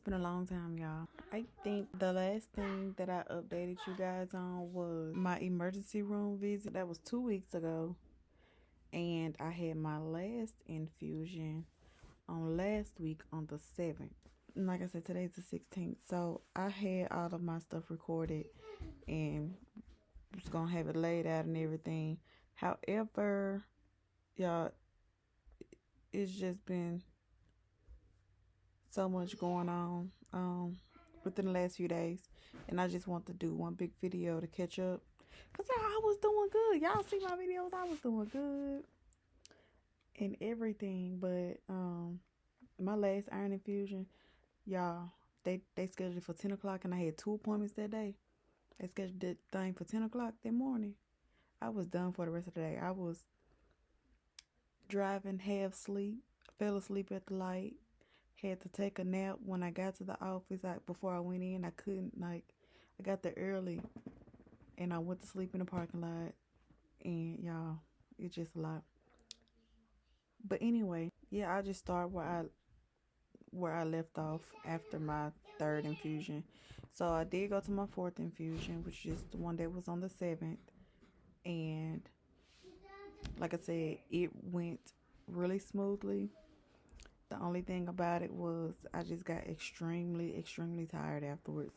been a long time, y'all. I think the last thing that I updated you guys on was my emergency room visit. That was 2 weeks ago. And I had my last infusion on last week on the 7th. And like I said, today's the 16th. So I had all of my stuff recorded and was going to have it laid out and everything. However, y'all, it's just been so much going on within the last few days, and I just want to do one big video to catch up, because I was doing good. Y'all see my videos, I was doing good and everything. But my last iron infusion, y'all, they scheduled it for 10 o'clock, and I had 2 appointments that day. They scheduled that thing for 10 o'clock that morning. I was done for the rest of the day. I was driving half asleep, fell asleep at the light, had to take a nap when I got to the office. Before I went in, I couldn't, I got there early and I went to sleep in the parking lot, and y'all, it's just a lot. But anyway, yeah, I just start where I left off after my 3rd infusion. So I did go to my 4th infusion, which is the one that was on the 7th, and like I said, it went really smoothly. The only thing about it was I just got extremely tired afterwards.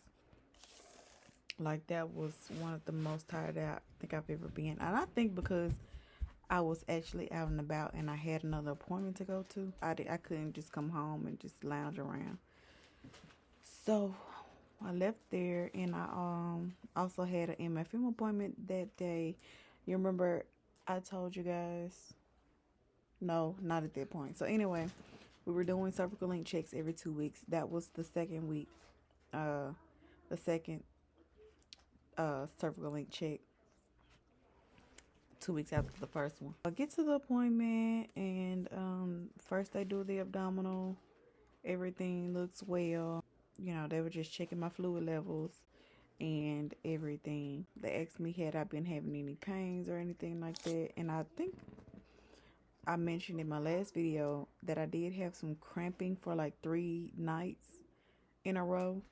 Like, that was one of the most tired I think I've ever been. And I think because I was actually out and about and I had another appointment to go to, I couldn't just come home and just lounge around. So I left there, and I also had an MFM appointment that day. You remember I told you guys? No, not at that point. So anyway, we were doing cervical link checks every 2 weeks. That was the second week. The second cervical link check, 2 weeks after the first one. I get to the appointment, and first they do the abdominal. Everything looks well. You know, they were just checking my fluid levels and everything. They asked me had I been having any pains or anything like that, and I think I mentioned in my last video that I did have some cramping for like 3 nights in a row.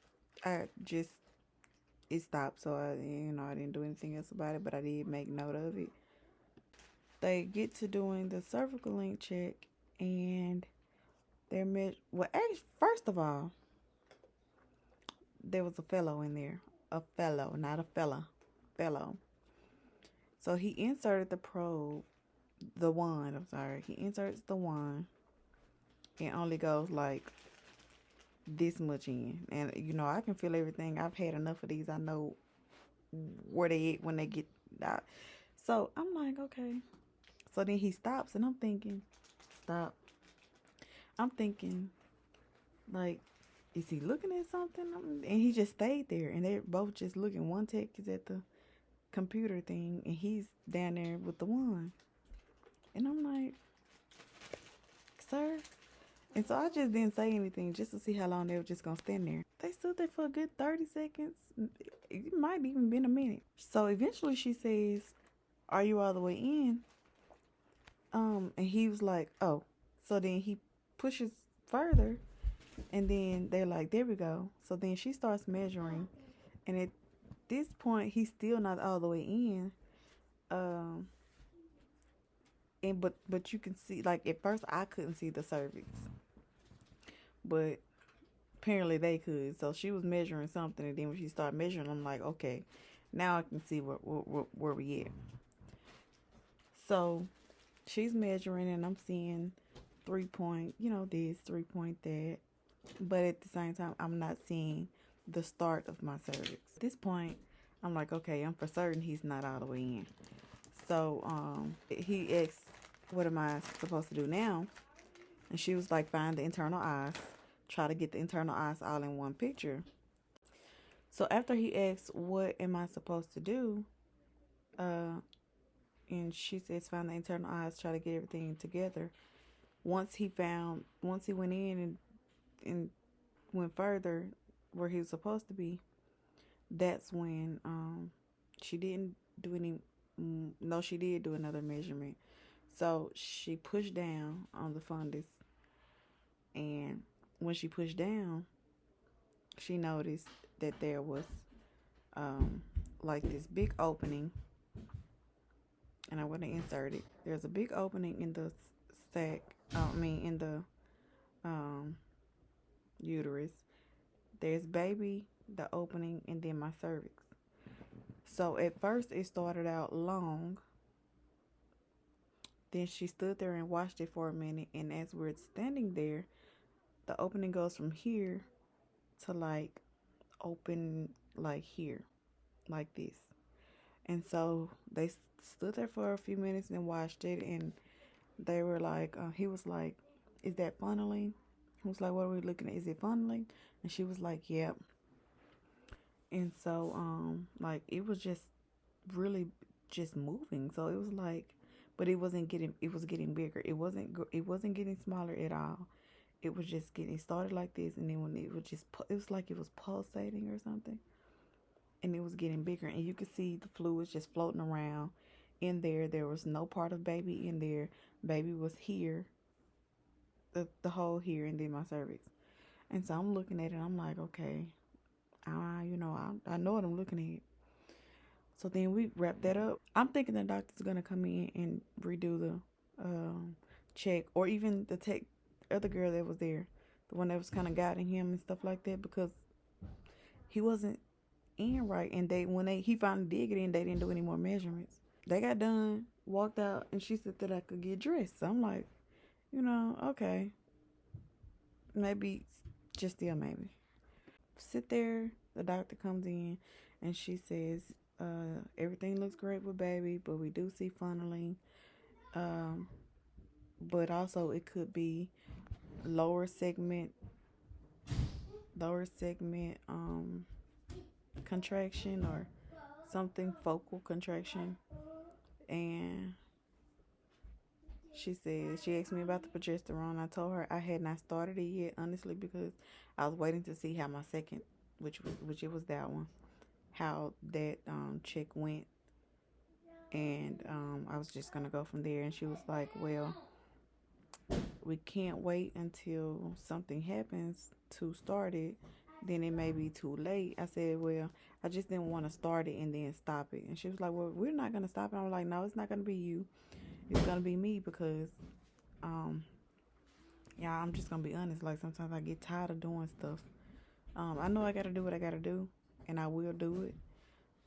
It stopped, so I didn't do anything else about it, but I did make note of it. They get to doing the cervical link check, and they're first of all, there was a fellow in there. A fellow, not a fella. Fellow. So he inserted the probe. He inserts the wand and only goes like this much in. And I can feel everything. I've had enough of these. I know where they at when they get out. So I'm like, okay. So then he stops, and I'm thinking, like, is he looking at something? And he just stayed there, and they're both just looking. One tech is at the computer thing, and he's down there with the wand. And I'm like, sir? And so I just didn't say anything, just to see how long they were just going to stand there. They stood there for a good 30 seconds. It might even been a minute. So eventually she says, are you all the way in? And he was like, oh. So then he pushes further, and then they're like, there we go. So then she starts measuring, and at this point, he's still not all the way in. But you can see, like, at first I couldn't see the cervix, but apparently they could. So she was measuring something, and then when she started measuring, I'm like, okay, now I can see where we at. So she's measuring, and I'm seeing 3 point, this, 3 point that, but at the same time, I'm not seeing the start of my cervix. At this point, I'm like, okay, I'm for certain he's not all the way in. So he asked, what am I supposed to do now? And she was like, find the internal eyes. Try to get the internal eyes all in one picture. So after he asked, what am I supposed to do? And she says, find the internal eyes, try to get everything together. Once he went in and went further where he was supposed to be, that's when she didn't do any. No, she did do another measurement. So she pushed down on the fundus, and when she pushed down, she noticed that there was like this big opening, and I want to insert it. There's a big opening in the sac. In the um, uterus. There's baby, the opening, and then my cervix. So at first it started out long. Then she stood there and watched it for a minute, and as we're standing there, the opening goes from here to like open like here, like this. And so they stood there for a few minutes and watched it, and they were like, he was like, "Is that funneling?" He was like, "What are we looking at? Is it funneling?" And she was like, "Yep." And so, like it was just really just moving. So it was like, but it was getting bigger. It wasn't getting smaller at all. It was just getting started like this, and then when it was like it was pulsating or something, and it was getting bigger, and you could see the fluids just floating around in there. There was no part of baby in there. Baby was here, the hole here, and then my cervix. And so I'm looking at it. I'm like, okay, I know what I'm looking at. So then we wrap that up. I'm thinking the doctor's gonna come in and redo the check, or even the other girl that was there, the one that was kind of guiding him and stuff like that, because he wasn't in right. And he finally did get in, they didn't do any more measurements. They got done, walked out, and she said that I could get dressed. So I'm like, okay, maybe, just still maybe. Sit there. The doctor comes in, and she says, everything looks great with baby, but we do see funneling. But also it could be lower segment contraction or something, focal contraction. And she asked me about the progesterone. I told her I had not started it yet, honestly, because I was waiting to see how my second, which it was that one, how that check went. And I was just gonna go from there. And she was like, well, we can't wait until something happens to start it, then it may be too late. I said, well, I just didn't want to start it and then stop it. And she was like, well, we're not going to stop it. I'm like, no, it's not going to be you. It's going to be me, because, I'm just going to be honest. Like, sometimes I get tired of doing stuff. I know I got to do what I got to do, and I will do it.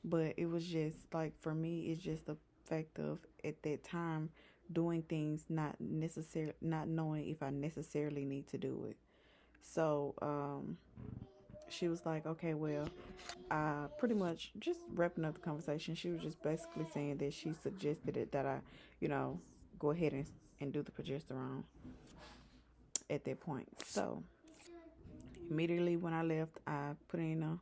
But it was just, like, for me, it's just the fact of, at that time, doing things not knowing if I necessarily need to do it. So she was like, okay, well, pretty much just wrapping up the conversation. She was just basically saying that she suggested it, that I go ahead and do the progesterone at that point. So immediately when I left, I put in a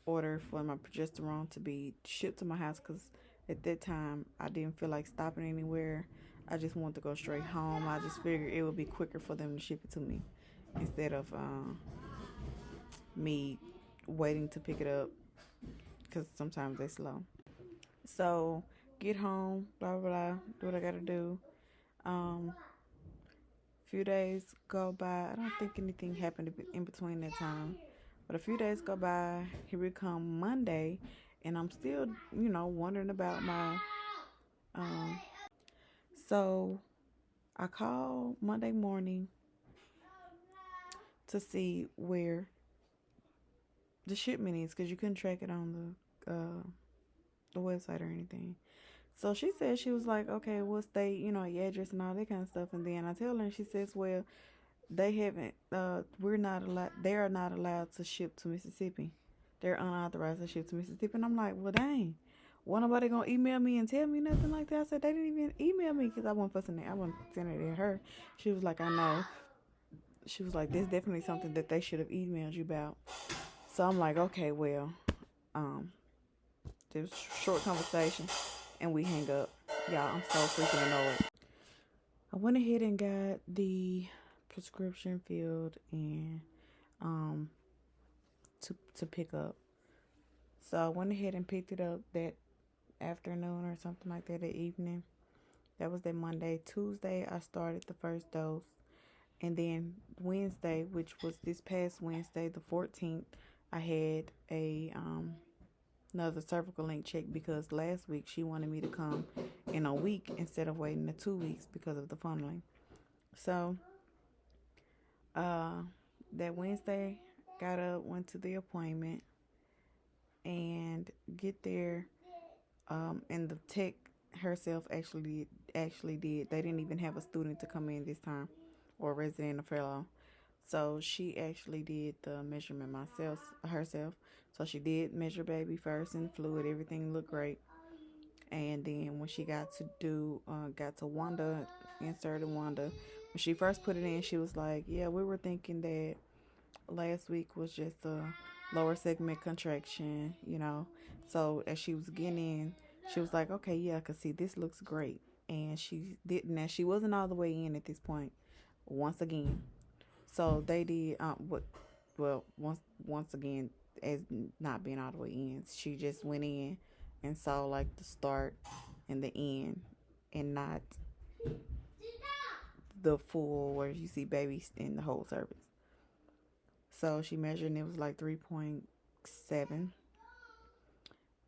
order for my progesterone to be shipped to my house, because at that time I didn't feel like stopping anywhere. I just wanted to go straight home. I just figured it would be quicker for them to ship it to me instead of me waiting to pick it up, because sometimes they're slow. So get home, blah blah blah, do what I gotta do. Few days go by. I don't think anything happened in between that time, but a few days go by. Here we come Monday, and I'm still wondering about my so I called Monday morning to see where the shipment is, because you couldn't track it on the website or anything. So she said, she was like, okay, what state, your address and all that kind of stuff. And then I tell her, and she says, well, they haven't, they are not allowed to ship to Mississippi. They're unauthorized to ship to Mississippi. And I'm like, well, dang, why nobody gonna email me and tell me nothing like that? I said, they didn't even email me, because I wasn't fussing it. I wasn't sending it at her. She was like, I know. She was like, this definitely something that they should have emailed you about. So I'm like, okay, well, there was a short conversation, and we hang up. Y'all, I'm so freaking annoyed. I went ahead and got the prescription filled and to pick up. So I went ahead and picked it up that afternoon or something like that, that evening. That was that Monday. Tuesday, I started the first dose. And then Wednesday, which was this past Wednesday, the 14th, I had a another cervical link check because last week she wanted me to come in a week instead of waiting the 2 weeks because of the funneling. So uh, that Wednesday, got up, went to the appointment, and get there. And the tech herself actually did. They didn't even have a student to come in this time, or a resident or fellow. So she actually did the measurement herself. So she did measure baby first and fluid. Everything looked great. And then when she got to Wanda, inserted Wanda. When she first put it in, she was like, "Yeah, we were thinking that last week was just a lower segment contraction, you know." So as she was getting in, she was like, "Okay, yeah, I can see this looks great." And she didn't. And she wasn't all the way in at this point. Once again, so they did what? Well, once again, as not being all the way in, she just went in and saw like the start and the end, and not the full where you see babies in the whole cervix. So she measured and it was like 3.7.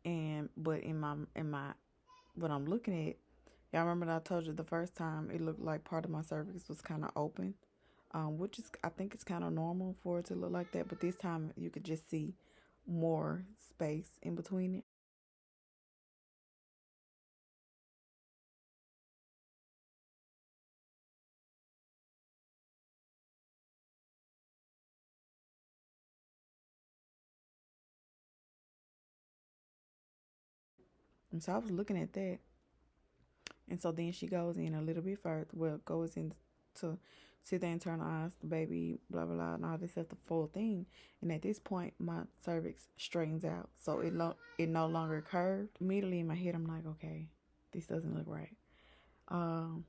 And but in my what I'm looking at, y'all remember that I told you the first time it looked like part of my cervix was kind of open, which is, I think it's kind of normal for it to look like that. But this time you could just see more space in between it. And so I was looking at that. And so then she goes in a little bit further. Well, goes in to see the internal eyes, the baby, blah, blah, blah, and all this stuff, the full thing. And at this point, my cervix straightens out. So it no longer curved. Immediately in my head, I'm like, okay, this doesn't look right. Um,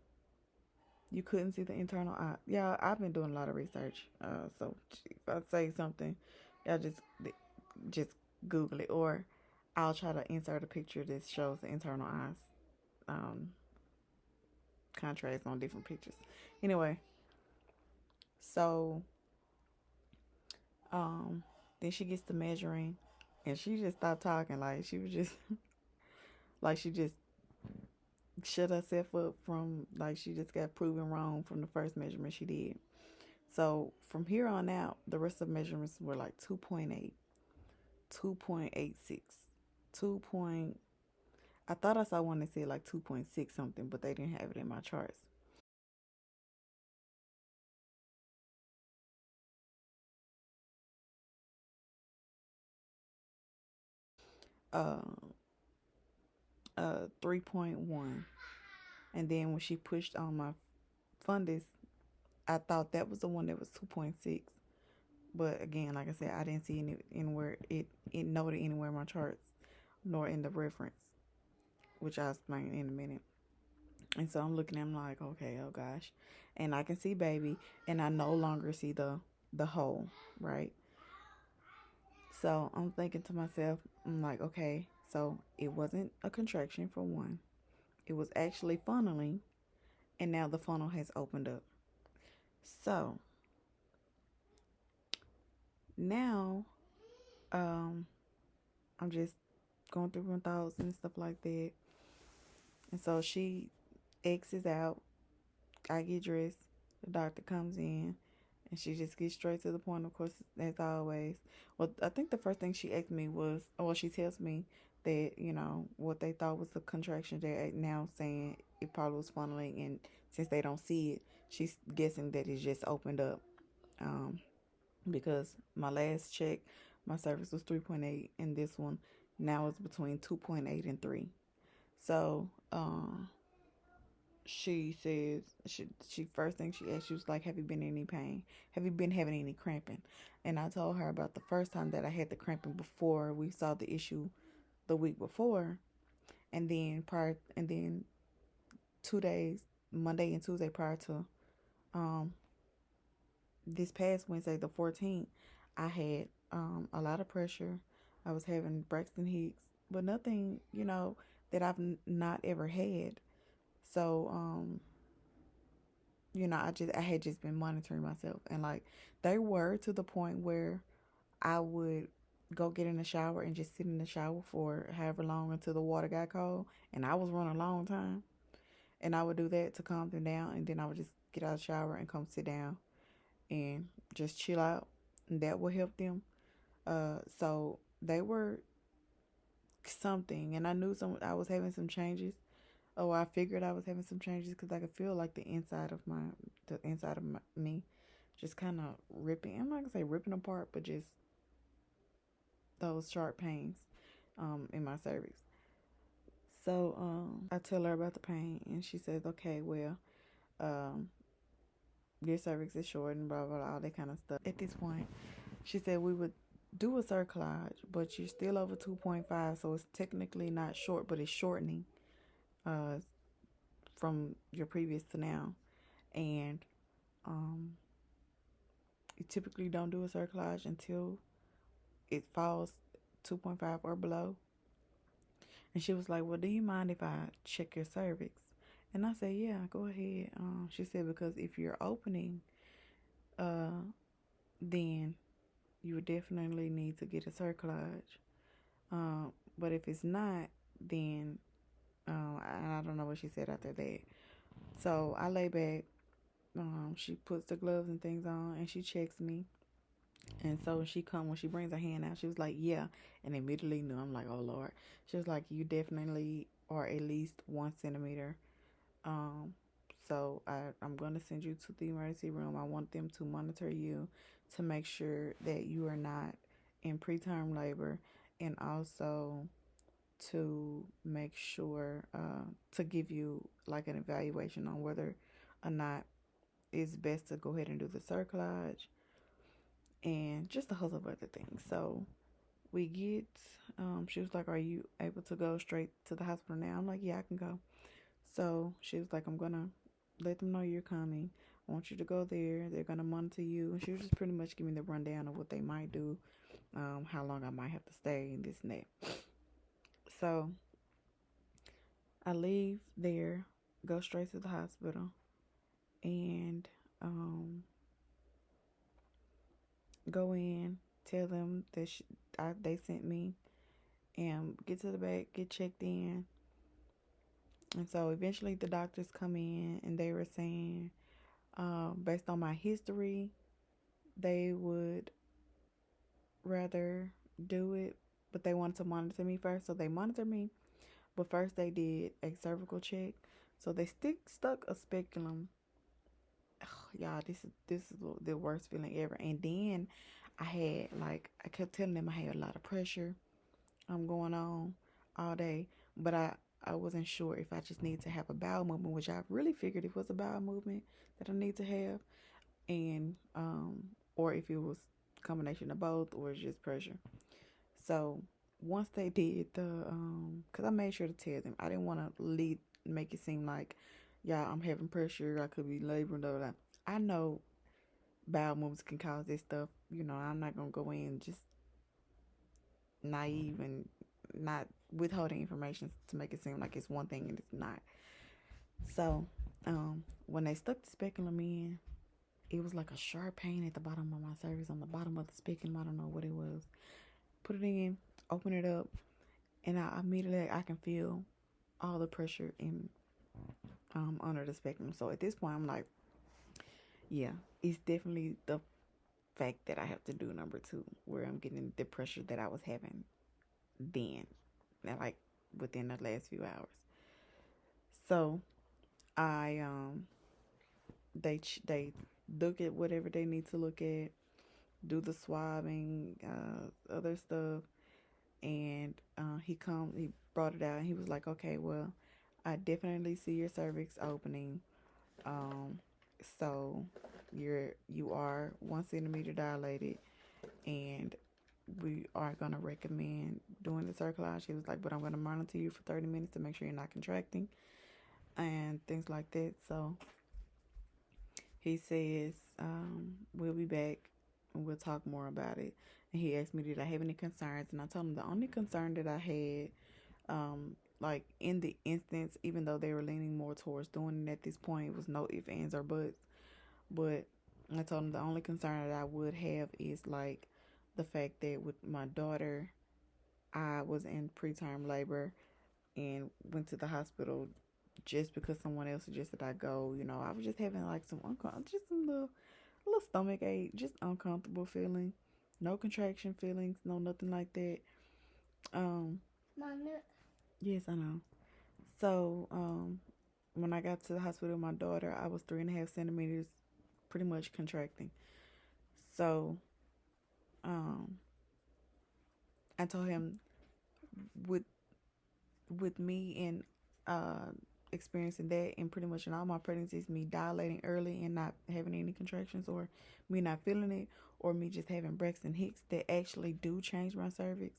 you couldn't see the internal eye. Yeah, I've been doing a lot of research. So if I say something, y'all just Google it, or I'll try to insert a picture that shows the internal eyes. Um, Contrast on different pictures. Anyway, so um, then she gets to measuring, and she just stopped talking. Like she was just like she just shut herself up from, like, she just got proven wrong from the first measurement she did. So from here on out, the rest of the measurements were like 2.8, 2.86, 2 point. I thought I saw one that said like 2.6 something, but they didn't have it in my charts. Uh, 3.1. And then when she pushed on my fundus, I thought that was the one that was 2.6. But again, like I said, I didn't see anywhere it noted anywhere in my charts, nor in the reference, which I'll explain in a minute. And so I'm looking at him like, okay, oh gosh. And I can see baby, and I no longer see the hole, right? So I'm thinking to myself, I'm like, okay, so it wasn't a contraction for one. It was actually funneling, and now the funnel has opened up. So now um I'm just going through my thoughts and stuff like that. And so she exits out. I get dressed. The doctor comes in, and she just gets straight to the point, of course, as always. Well, I think the first thing she asked me was, well, she tells me that, what they thought was a contraction, they're now saying it probably was funneling. And since they don't see it, she's guessing that it just opened up. Because my last check, my cervix was 3.8, and this one now is between 2.8 and 3. So she says, she first thing she asked, she was like, have you been in any pain? Have you been having any cramping? And I told her about the first time that I had the cramping before we saw the issue the week before. And then 2 days, Monday and Tuesday prior to um this past Wednesday, the 14th, I had a lot of pressure. I was having Braxton Hicks, but nothing, that I've not ever had. So I had just been monitoring myself, and like they were to the point where I would go get in the shower and just sit in the shower for however long until the water got cold, and I was running a long time, and I would do that to calm them down, and then I would just get out of the shower and come sit down and just chill out, and that would help them. So they were something, and I knew I was having some changes. Oh, I figured I was having some changes because I could feel like the inside of me, just kind of ripping. I'm not gonna say ripping apart, but just those sharp pains, in my cervix. So, I tell her about the pain, and she says, "Okay, well, um, your cervix is short and blah blah blah, all that kind of stuff." At this point, she said we would do a cerclage, but you're still over 2.5, so it's technically not short, but it's shortening, uh, from your previous to now, and um, you typically don't do a cerclage until it falls 2.5 or below. And she was like, "Well, do you mind if I check your cervix?" And I said, "Yeah, go ahead." She said, "Because if you're opening, uh, then you would definitely need to get a cerclage. But if it's not, then and I don't know what she said after that." So I lay back. She puts the gloves and things on, and she checks me. And so when she brings her hand out, she was like, "Yeah," and immediately knew. I'm like, "Oh Lord." She was like, "You definitely are at least 1 centimeter. Um, so I'm going to send you to the emergency room. I want them to monitor you to make sure that you are not in preterm labor, and also to make sure to give you like an evaluation on whether or not it's best to go ahead and do the cerclage and just a host of other things." So we get, she was like, "Are you able to go straight to the hospital now?" I'm like, "Yeah, I can go." So she was like, "I'm going to let them know you're coming. I want you to go there. They're going to monitor you." And she was just pretty much giving me the rundown of what they might do, how long I might have to stay, and this and that. So I leave there, go straight to the hospital, and go in, tell them that they sent me, and get to the back, get checked in. And so eventually the doctors come in, and they were saying, based on my history, they would rather do it, but they wanted to monitor me first. So they monitored me, but first they did a cervical check. So they stuck a speculum. Y'all, this is the worst feeling ever. And then I kept telling them I had a lot of pressure going on all day, but I wasn't sure if I just needed to have a bowel movement, which I really figured it was a bowel movement that I need to have, and or if it was a combination of both or just pressure. So once they did because I made sure to tell them, I didn't want to make it seem like, "Yeah, I'm having pressure, I could be laboring," blah, blah, blah. I know bowel movements can cause this stuff. I'm not gonna go in just naive and not withholding information to make it seem like it's one thing and it's not. So when they stuck the speculum in, it was like a sharp pain at the bottom of my cervix, on the bottom of the speculum. I don't know what it was. Put it in, open it up, and I can feel all the pressure in under the speculum. So at this point, I'm like, yeah, it's definitely the fact that I have to do number 2, where I'm getting the pressure that I was having then, like within the last few hours. So I they look at whatever they need to look at, do the swabbing, other stuff, and he brought it out, and he was like, "Okay, well, I definitely see your cervix opening. So you are 1 centimeter dilated, and we are gonna recommend doing the cerclage." He was like, "But I'm gonna monitor you for 30 minutes to make sure you're not contracting and things like that." So he says, "We'll be back and we'll talk more about it." And he asked me, did I have any concerns? And I told him the only concern that I had Like in the instance, even though they were leaning more towards doing it at this point, it was no ifs, ands, or buts. But I told them the only concern that I would have is like the fact that with my daughter, I was in preterm labor and went to the hospital just because someone else suggested I go. You know, I was just having like just some little stomach ache, just uncomfortable feeling, no contraction feelings, no nothing like that. Mom, yes, I know. So, when I got to the hospital with my daughter, I was 3.5 centimeters, pretty much contracting. So, I told him with me and experiencing that, and pretty much in all my pregnancies, me dilating early and not having any contractions, or me not feeling it, or me just having Braxton Hicks that actually do change my cervix.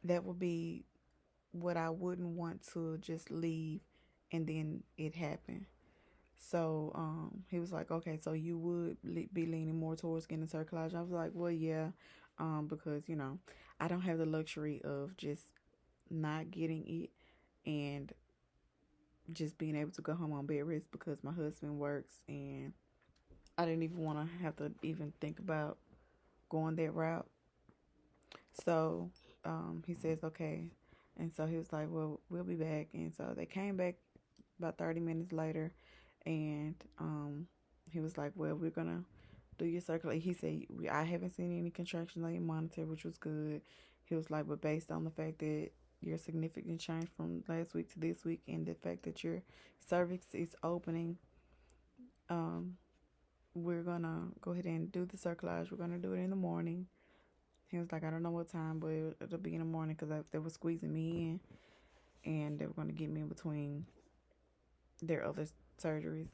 That would be what I wouldn't want to just leave and then it happen. So he was like, okay, so you would be leaning more towards getting Cerclage. I was like, well, yeah, because, you know, I don't have the luxury of just not getting it and just being able to go home on bed rest because my husband works, and I didn't even want to have to even think about going that route. So he says, okay. And so he was like, well, we'll be back. And so they came back about 30 minutes later, and he was like, well, we're going to do your circulate. He said, I haven't seen any contractions on your monitor, which was good. He was like, but based on the fact that your significant change from last week to this week and the fact that your cervix is opening, we're going to go ahead and do the Cerclage. We're going to do it in the morning. He was like, I don't know what time, but it'll be in the morning because they were squeezing me in and they were going to get me in between their other surgeries.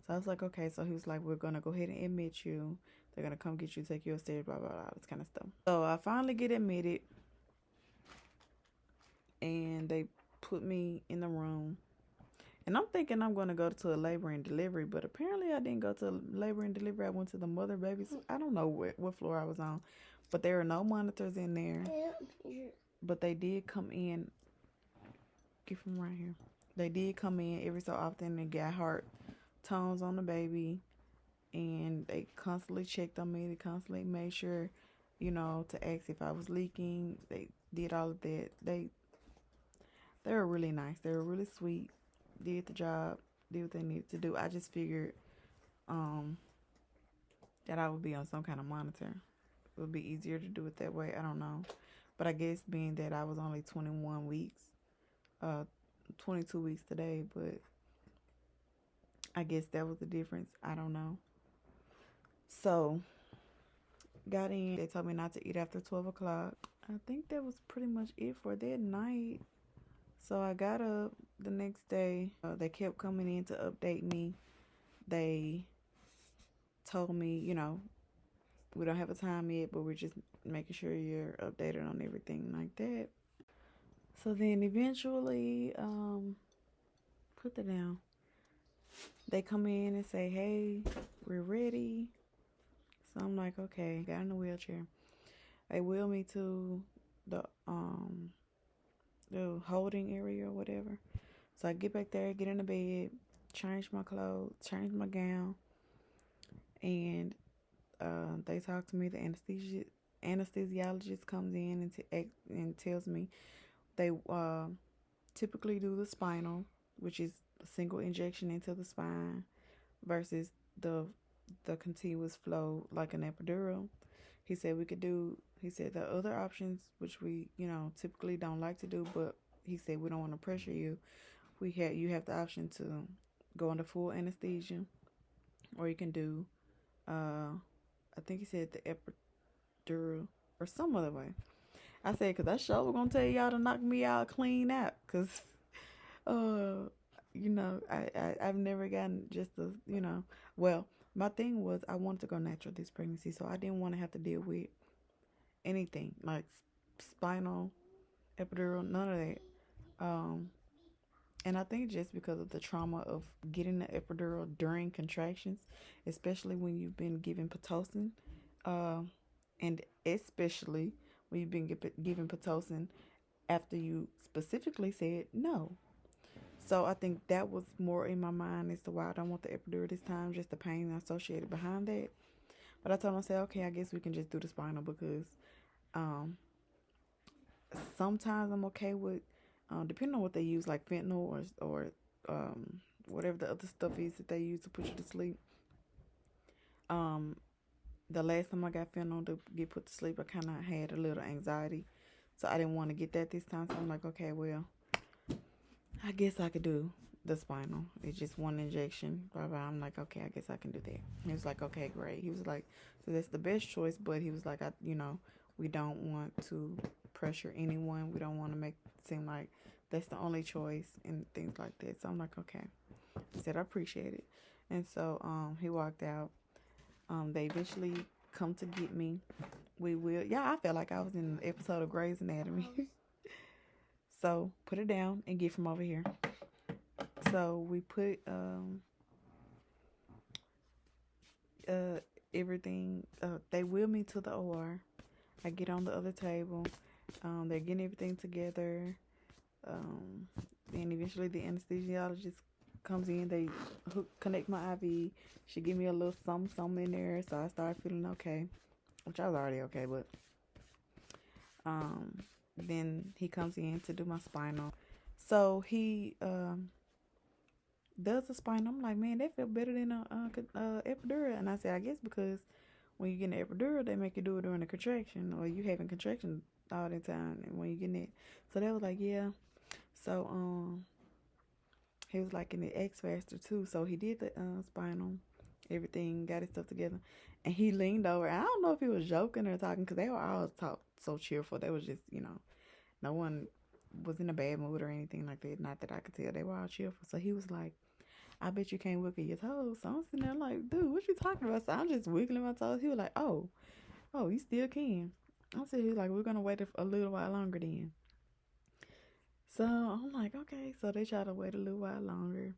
So I was like, okay. So he was like, we're going to go ahead and admit you. They're going to come get you, take you upstairs, blah, blah, blah, this kind of stuff. So I finally get admitted and they put me in the room. And I'm thinking I'm going to go to a labor and delivery, but apparently I didn't go to labor and delivery. I went to the mother babies. I don't know what floor I was on, but there are no monitors in there. But they did come in. Get from right here. They did come in every so often and got heart tones on the baby, and they constantly checked on me. They constantly made sure, you know, to ask if I was leaking. They did all of that. They were really nice. They were really sweet. Did the job. Did what they needed to do. I just figured that I would be on some kind of monitor. It would be easier to do it that way. I don't know. But I guess being that I was only 21 weeks, 22 weeks today, but I guess that was the difference. I don't know. So, got in. They told me not to eat after 12 o'clock. I think that was pretty much it for that night. So, I got up the next day. They kept coming in to update me. They told me, you know, we don't have a time yet, but we're just making sure you're updated on everything like that. So then eventually, put that down. They come in and say, hey, we're ready. So I'm like, okay, got in the wheelchair. They wheel me to the holding area or whatever. So I get back there, get in the bed, change my clothes, change my gown, and they talk to me. The anesthesiologist comes in and tells me they typically do the spinal, which is a single injection into the spine, versus the continuous flow like an epidural. He said the other options, which we, you know, typically don't like to do, but he said we don't want to pressure you. You have the option to go under full anesthesia, or you can do I think he said the epidural or some other way. I said, because that show was going to tell y'all to knock me out clean out. Because, you know, I've never gotten just the, you know. Well, my thing was I wanted to go natural this pregnancy. So I didn't want to have to deal with anything like spinal, epidural, none of that. And I think just because of the trauma of getting the epidural during contractions, especially when you've been given Pitocin, and especially when you've been given Pitocin after you specifically said no. So I think that was more in my mind as to why I don't want the epidural this time, just the pain associated behind that. But I told myself, okay, I guess we can just do the spinal because um, sometimes I'm okay with, depending on what they use, like fentanyl or whatever the other stuff is that they use to put you to sleep. The last time I got fentanyl to get put to sleep, I kind of had a little anxiety. So I didn't want to get that this time. So I'm like, okay, well, I guess I could do the spinal. It's just one injection. Blah, blah. I'm like, okay, I guess I can do that. He was like, okay, great. He was like, so that's the best choice. But he was like, we don't want to pressure anyone. We don't want to make it seem like that's the only choice and things like that. So I'm like, okay. He said, I appreciate it. And so he walked out. They eventually come to get me. We will. Yeah, I felt like I was in an episode of Grey's Anatomy. So put it down and get from over here. So we put everything. They wheel me to the OR. I get on the other table. They're getting everything together. And eventually the anesthesiologist comes in. They connect my IV. She give me a little something in there. So I started feeling okay, which I was already okay, but then he comes in to do my spinal. So he does the spinal. I'm like, man, that felt better than a epidural. And I said, I guess because when you get an epidural, they make you do it during a contraction, or you having contractions all the time, and when you getting it. So they was like, yeah. So he was like in the X faster too. So he did the spinal, everything, got his stuff together, and he leaned over. I don't know if he was joking or talking, because they were all talk so cheerful. They was just, no one was in a bad mood or anything like that. Not that I could tell. They were all cheerful. So he was like, I bet you can't wiggle your toes. So I'm sitting there like, dude, what you talking about? So I'm just wiggling my toes. He was like, oh, you still can. I said, he was like, we're going to wait a little while longer then. So I'm like, okay. So they try to wait a little while longer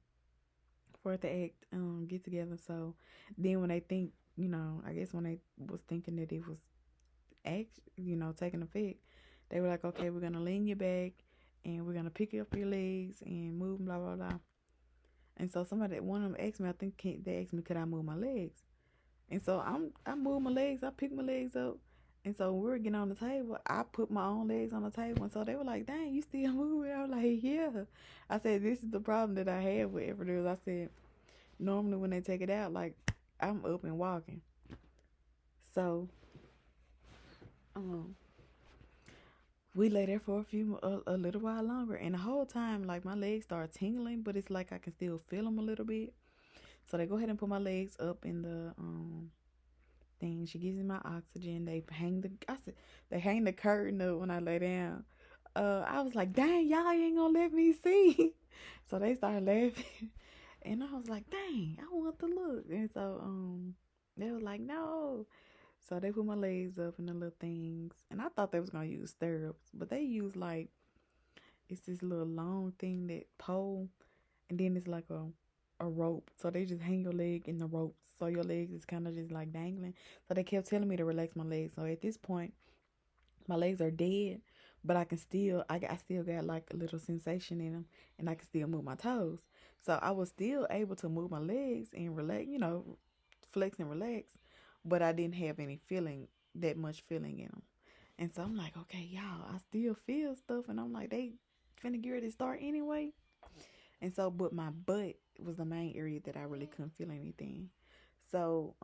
for it to get together. So then when they think, I guess when they was thinking that it was taking effect, they were like, okay, we're going to lean you back and we're going to pick up your legs and move, blah, blah, blah. And so one of them asked me, I think they asked me, could I move my legs? And so I moved my legs, I picked my legs up. And so when we were getting on the table, I put my own legs on the table. And so they were like, dang, you still moving? I was like, yeah. I said, this is the problem that I have with epidurals. I said, normally when they take it out, like, I'm up and walking. So, we lay there for a little while longer. And the whole time, like, my legs start tingling, but it's like I can still feel them a little bit. So they go ahead and put my legs up in the thing. She gives me my oxygen. They hang the curtain up when I lay down. I was like, dang, y'all ain't gonna let me see. So they started laughing. And I was like, dang, I want to look. And so they was like, no. So they put my legs up in the little things. And I thought they was gonna use stirrups, but they use like, it's this little long thing, that pole, and then it's like a rope. So they just hang your leg in the ropes. So your legs is kind of just like dangling. So they kept telling me to relax my legs. So at this point, my legs are dead, but I still got like a little sensation in them, and I can still move my toes. So I was still able to move my legs and relax, flex and relax, but I didn't have that much feeling in them. And so I'm like, okay, y'all, I still feel stuff, and I'm like, they finna get ready to start anyway. And so, but my butt was the main area that I really couldn't feel anything. So,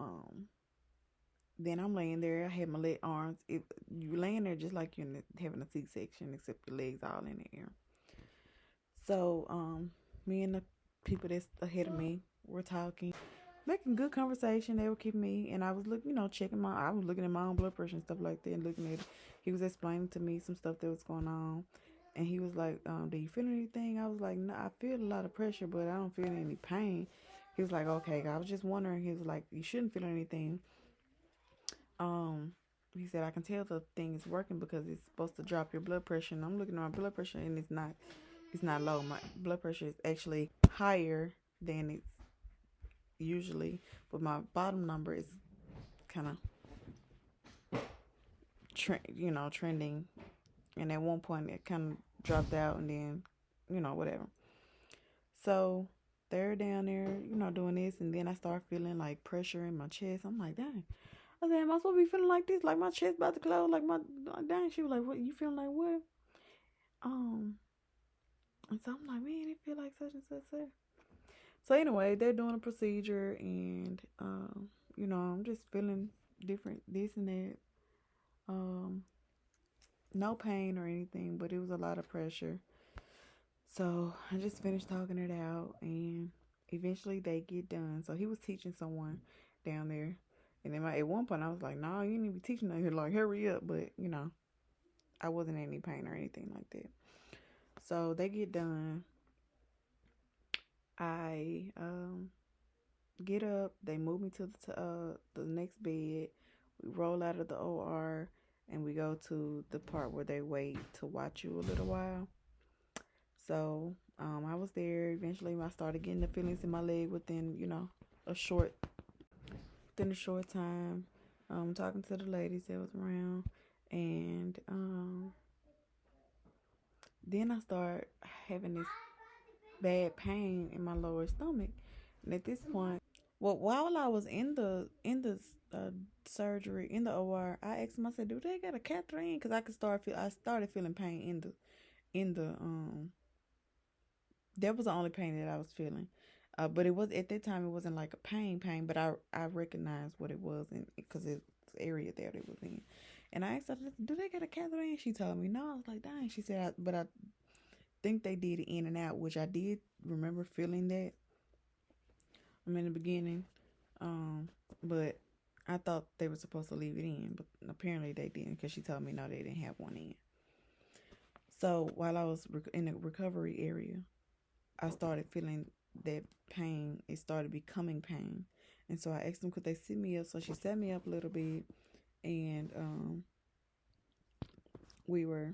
then I'm laying there. I had my arms. You laying there just like you're having a C-section, except your legs all in the air. So, me and the people that's ahead of me were talking, making good conversation. They were keeping me, and I was looking, I was looking at my own blood pressure and stuff like that, and looking at it. He was explaining to me some stuff that was going on. And he was like, do you feel anything? I was like, no, I feel a lot of pressure, but I don't feel any pain. He was like, okay, I was just wondering. He was like, you shouldn't feel anything. He said, I can tell the thing is working because it's supposed to drop your blood pressure. And I'm looking at my blood pressure, and it's not low. My blood pressure is actually higher than it's usually, but my bottom number is kind of trending. And at one point, it kind of dropped out, and then, whatever. So they're down there, doing this, and then I start feeling like pressure in my chest. I'm like, dang. I said, am I supposed to be feeling like this? Like my chest about to close? Dang. She was like, what? You feeling like what? Um, and so I'm like, man, it feel like such and such, such. So anyway, they're doing a procedure, and I'm just feeling different, this and that. Um, no pain or anything, but it was a lot of pressure. So I just finished talking it out, and eventually they get done. So he was teaching someone down there, and then at one point I was like, "No, you need to be teaching out here. Like, hurry up!" But I wasn't in any pain or anything like that. So they get done. I get up. They move me to the next bed. We roll out of the OR, and we go to the part where they wait to watch you a little while. So I was there. Eventually, I started getting the feelings in my leg within a short time. Talking to the ladies that was around, and then I start having this bad pain in my lower stomach. And at this point, well, while I was in the surgery in the OR, I asked them. I said, "Do they got a catheter in?" Because I started feeling pain in the. That was the only pain that I was feeling. But it was at that time, it wasn't like a pain, but I recognized what it was, and because it's the area that it was in. And I asked her, "Do they got a catheter in?" She told me no. I was like, "Dang." She said, "But I think they did it in and out," which I did remember feeling that. In the beginning, but I thought they were supposed to leave it in, but apparently they didn't, because she told me no, they didn't have one in. So while I was in the recovery area, I started feeling that pain. It started becoming pain. And so I asked them, could they sit me up? So she set me up a little bit, and we were,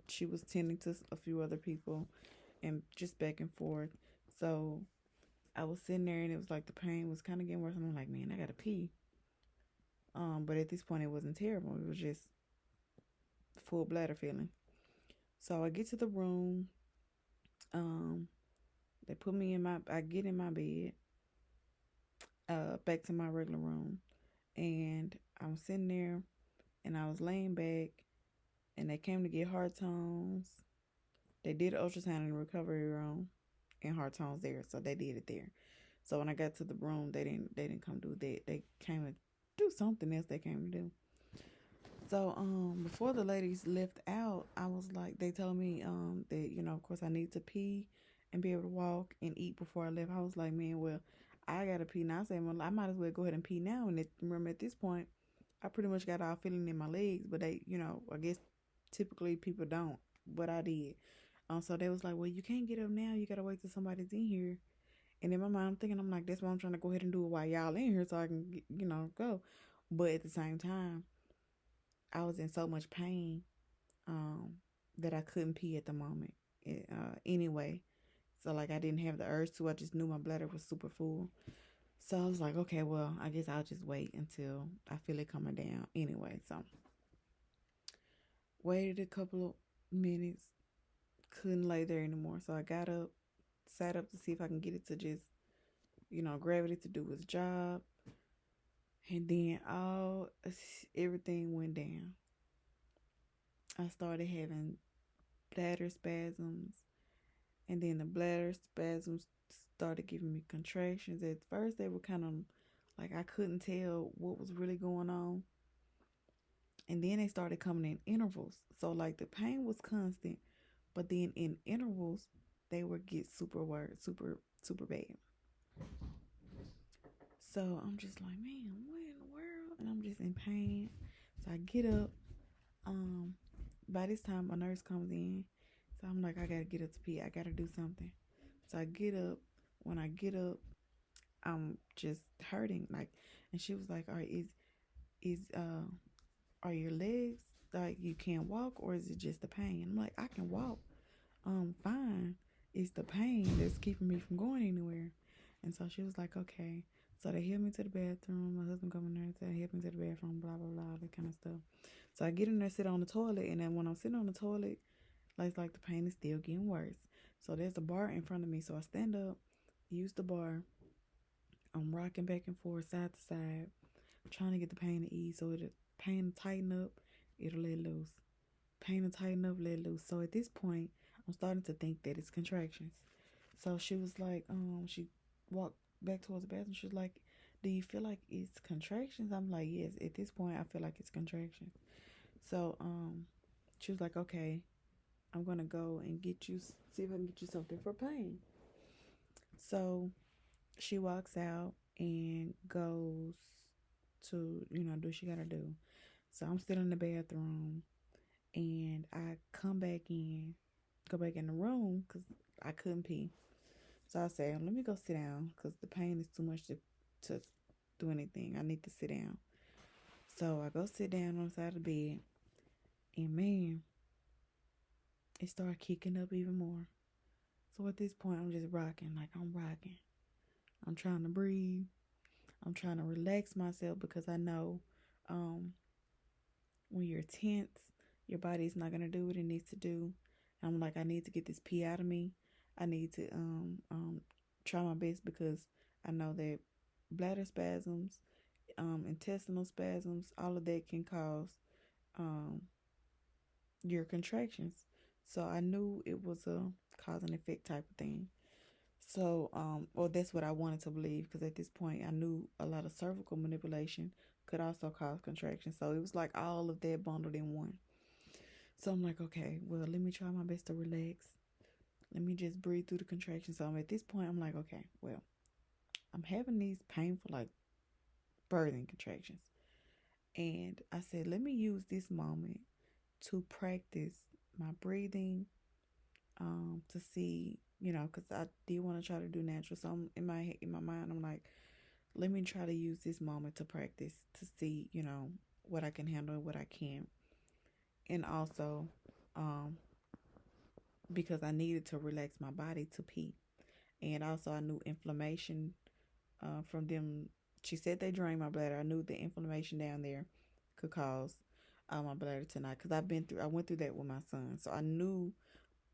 she was tending to a few other people and just back and forth. So I was sitting there, and it was like the pain was kind of getting worse. And I'm like, man, I gotta pee. But at this point, it wasn't terrible. It was just full bladder feeling. So I get to the room. They put me I get in my bed, back to my regular room, and I'm sitting there, and I was laying back, and they came to get heart tones. They did an ultrasound in the recovery room, and heart tones there, so they did it there. So when I got to the room, they didn't come do that. They came to do something else. They came to do. So before the ladies left out, I was like, they told me that of course I need to pee and be able to walk and eat before I left. I was like, man, well, I gotta pee now. I said, well, I might as well go ahead and pee now. And remember, at this point, I pretty much got all feeling in my legs, but they, I guess typically people don't, but I did. So they was like, well, you can't get up now. You gotta wait till somebody's in here. And in my mind, I'm thinking, I'm like, that's why I'm trying to go ahead and do it while y'all in here, so I can, go. But at the same time, I was in so much pain that I couldn't pee at the moment. Anyway, so like I didn't have the urge to. I just knew my bladder was super full. So I was like, okay, well, I guess I'll just wait until I feel it coming down. Anyway, so waited a couple of minutes, couldn't lay there anymore. So I got up, sat up to see if I can get it to just, gravity to do its job. And then everything went down. I started having bladder spasms, and then the bladder spasms started giving me contractions. At first, they were kind of like I couldn't tell what was really going on, and then they started coming in intervals. So like the pain was constant, but then in intervals, they would get super bad. So I'm just like, man, what in the world? And I'm just in pain. So I get up. By this time, a nurse comes in. So I'm like, I gotta get up to pee. I gotta do something. So I get up. When I get up, I'm just hurting. Like, and she was like, all right, are your legs like you can't walk, or is it just the pain? I'm like, I can walk. Fine. It's the pain that's keeping me from going anywhere. And so she was like, okay. So they help me to the bathroom. My husband come in there and say, help me to the bathroom, blah, blah, blah, that kind of stuff. So I get in there, sit on the toilet, and then when I'm sitting on the toilet, it's like the pain is still getting worse. So there's a bar in front of me. So I stand up, use the bar. I'm rocking back and forth, side to side, trying to get the pain to ease. So it'll pain to tighten up, it'll let loose. Pain to tighten up, let loose. So at this point, I'm starting to think that it's contractions. So she was like, she walked back towards the bathroom. She was like, do you feel like it's contractions? I'm like, yes. At this point, I feel like it's contractions. So she was like, okay, I'm gonna go and get you, see if I can get you something for pain. So she walks out and goes to, do what she gotta do. So I'm still in the bathroom, and I come back in, go back in the room because I couldn't pee. So I said, let me go sit down because the pain is too much to do anything. I need to sit down. So I go sit down on the side of the bed, and man, it started kicking up even more. So at this point, I'm just rocking, like I'm rocking. I'm trying to breathe. I'm trying to relax myself because I know when you're tense, your body's not going to do what it needs to do. And I'm like, I need to get this pee out of me. I need to try my best because I know that bladder spasms, intestinal spasms, all of that can cause your contractions. So I knew it was a cause and effect type of thing. So, well, that's what I wanted to believe because at this point I knew a lot of cervical manipulation could also cause contractions. So it was like all of that bundled in one. So I'm like, okay, well, let me try my best to relax. Let me just breathe through the contractions. So at this point, I'm like, okay, well, I'm having these painful, like, birthing contractions. And I said, let me use this moment to practice my breathing, to see, because I did want to try to do natural. So I'm in my mind, I'm like, let me try to use this moment to practice to see, what I can handle and what I can. And also, because I needed to relax my body to pee. And also I knew inflammation from them. She said they drained my bladder. I knew the inflammation down there could cause my bladder to not, because I went through that with my son. So I knew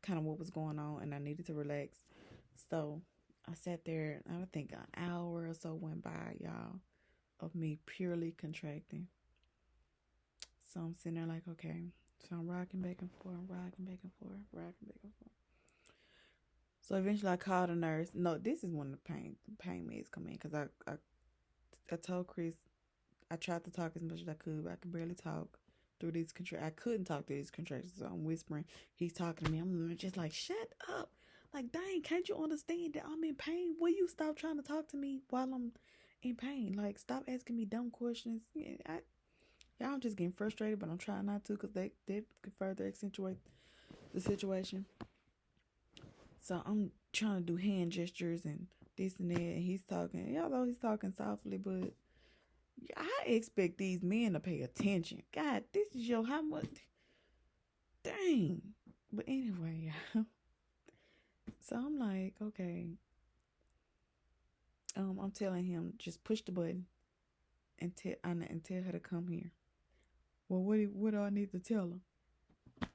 kind of what was going on and I needed to relax. So I sat there, I think an hour or so went by, y'all, of me purely contracting. So I'm sitting there like, okay. So I'm rocking back and forth, rocking back and forth, rocking back and forth. So eventually I called a nurse. No, this is when the pain meds come in because I told Chris I tried to talk as much as I could, but I could barely talk through these contractions. I couldn't talk through these contractions, so I'm whispering. He's talking to me. I'm just like, shut up. Like, dang, can't you understand that I'm in pain? Will you stop trying to talk to me while I'm in pain? Like, stop asking me dumb questions. Y'all just getting frustrated, but I'm trying not to because they could further accentuate the situation. So I'm trying to do hand gestures and this and that, and he's talking. Although he's talking softly, but I expect these men to pay attention. God, this is how much. Dang. But anyway, so I'm like, okay. I'm telling him just push the button and tell her to come here. Well, what do I need to tell her?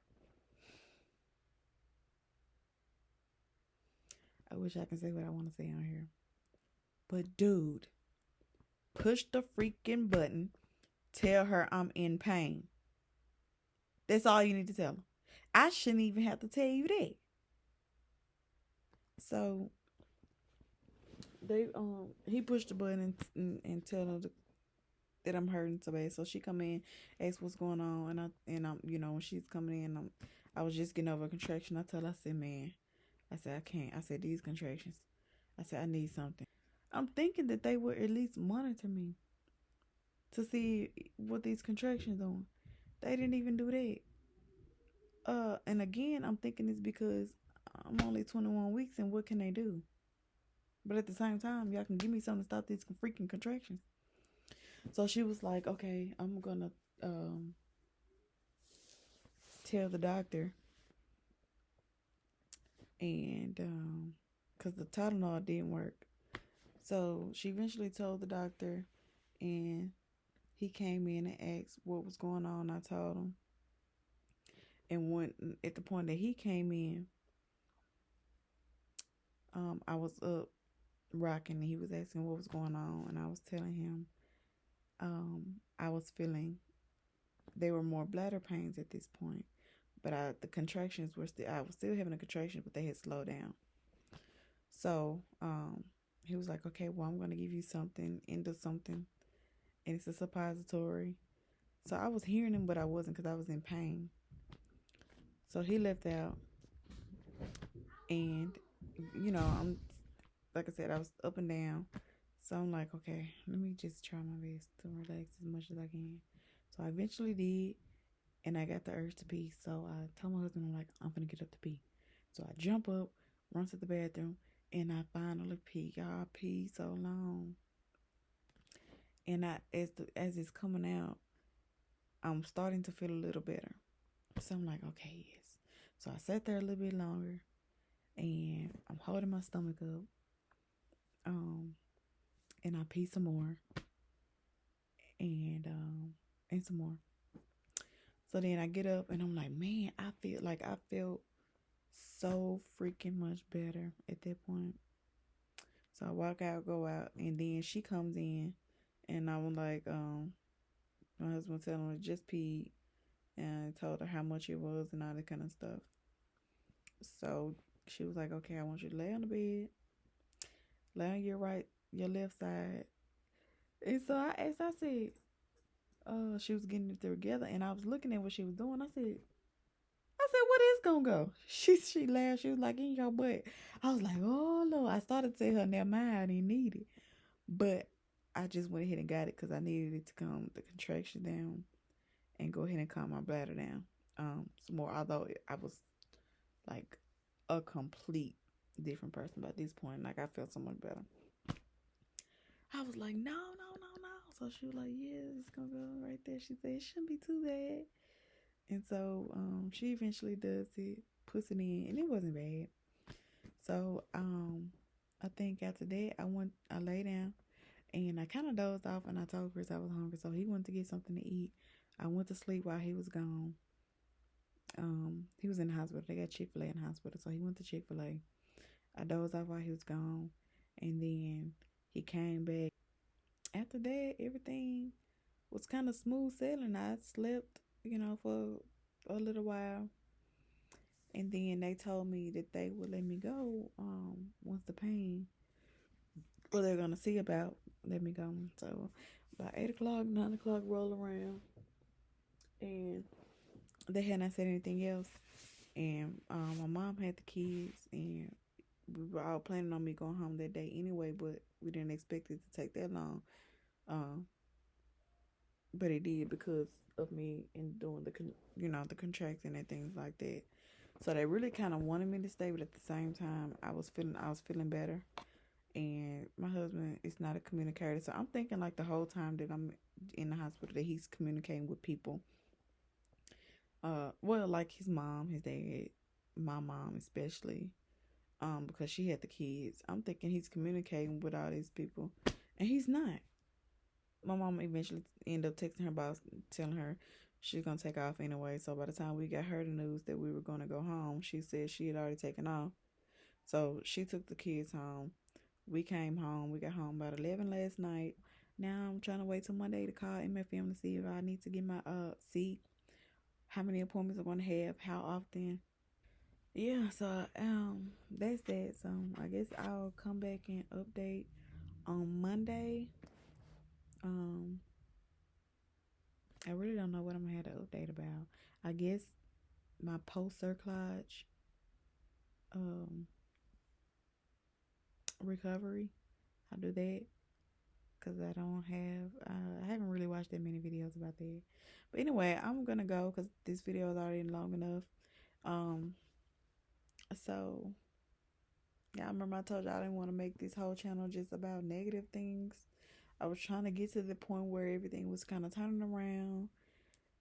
I wish I can say what I want to say on here. But dude, push the freaking button. Tell her I'm in pain. That's all you need to tell her. I shouldn't even have to tell you that. So he pushed the button and tell her that I'm hurting so bad. So she come in, ask what's going on, and I'm when she's coming in, I was just getting over a contraction. I said, man, I said I can't. I said these contractions. I said I need something. I'm thinking that they would at least monitor me to see what these contractions on. They didn't even do that. And again, I'm thinking it's because I'm only 21 weeks, and what can they do? But at the same time, y'all can give me something to stop these freaking contractions. So she was like, okay, I'm gonna tell the doctor, and because the Tylenol didn't work, So she eventually told the doctor, and he came in and asked what was going on. I told him, and when at the point that he came in, I was up rocking, and he was asking what was going on, and I was telling him, I was feeling they were more bladder pains at this point, but the contractions were still. I was still having a contraction, but they had slowed down. So he was like, okay, well, I'm gonna give you something into something, and it's a suppository. So I was hearing him, but I wasn't because I was in pain. So he left out, and I'm like I said, I was up and down. So I'm like, okay, let me just try my best to relax as much as I can. So I eventually did, and I got the urge to pee. So I told my husband, I'm like, I'm gonna get up to pee. So I jump up, run to the bathroom, and I finally pee. Y'all, I pee so long, and as it's coming out, I'm starting to feel a little better. So I'm like, okay, yes. So I sat there a little bit longer, and I'm holding my stomach up, and I pee some more, and some more. So then I get up, and I'm like, man, I felt so freaking much better at that point. So I walk out, go out, and then she comes in, and I was like, my husband telling her just pee, and I told her how much it was and all that kind of stuff. So she was like, okay, I want you to lay on the bed, lay on your left side. And so I said, she was getting it together, and I was looking at what she was doing. I said, what is gonna go? She laughed. She was like, in your butt. I was like, oh Lord. I started to tell her, never mind, I didn't need it. But I just went ahead and got it because I needed it to calm the contraction down and go ahead and calm my bladder down. Some more, although I was like a complete different person by this point. Like I felt so much better. I was like, no, no, no, no. So she was like, yeah, it's gonna go right there. She said it shouldn't be too bad. And so she eventually does it, puts it in, and it wasn't bad. So I think after that I lay down, and I kind of dozed off, and I told Chris I was hungry, so he went to get something to eat. I went to sleep while he was gone. He was in the hospital. They got Chick-fil-A in the hospital, so he went to Chick-fil-A. I dozed off while he was gone, and then he came back. After that, everything was kind of smooth sailing. I slept, for a little while, and then they told me that they would let me go once the pain, or they're gonna see about let me go. So about 8 o'clock, 9 o'clock roll around, and they had not said anything else. And my mom had the kids, and we were all planning on me going home that day anyway, but we didn't expect it to take that long. Um, but it did because of me and doing the contracting and things like that. So they really kind of wanted me to stay, but at the same time, I was feeling better. And my husband is not a communicator, so I'm thinking like the whole time that I'm in the hospital that he's communicating with people. Well, like his mom, his dad, my mom especially, because she had the kids. I'm thinking he's communicating with all these people, and he's not. My mom eventually ended up texting her about telling her she's gonna take off anyway. So by the time we got her the news that we were gonna go home, she said she had already taken off. So she took the kids home. We came home. We got home about 11 last night. Now I'm trying to wait till Monday to call MFM to see if I need to get my see how many appointments I'm gonna have, how often. Yeah, so that's that. So I guess I'll come back and update on Monday. Um I really don't know what I'm gonna have to update about. I guess my post Cerclage recovery. I'll do that because I haven't really watched that many videos about that. But anyway, I'm gonna go because this video is already long enough. So yeah, I remember I told you I didn't want to make this whole channel just about negative things. I was trying to get to the point where everything was kind of turning around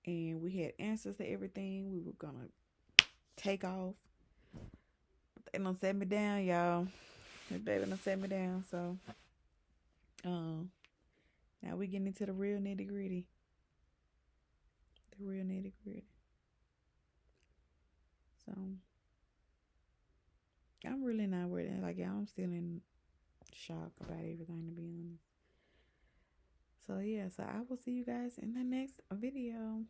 and we had answers to everything. We were gonna take off. They done set me down, y'all. This baby done set me down, so Now we getting into the real nitty gritty. The real nitty gritty. So I'm really not worried. Like, I'm still in shock about everything, to be honest. So yeah, so I will see you guys in the next video.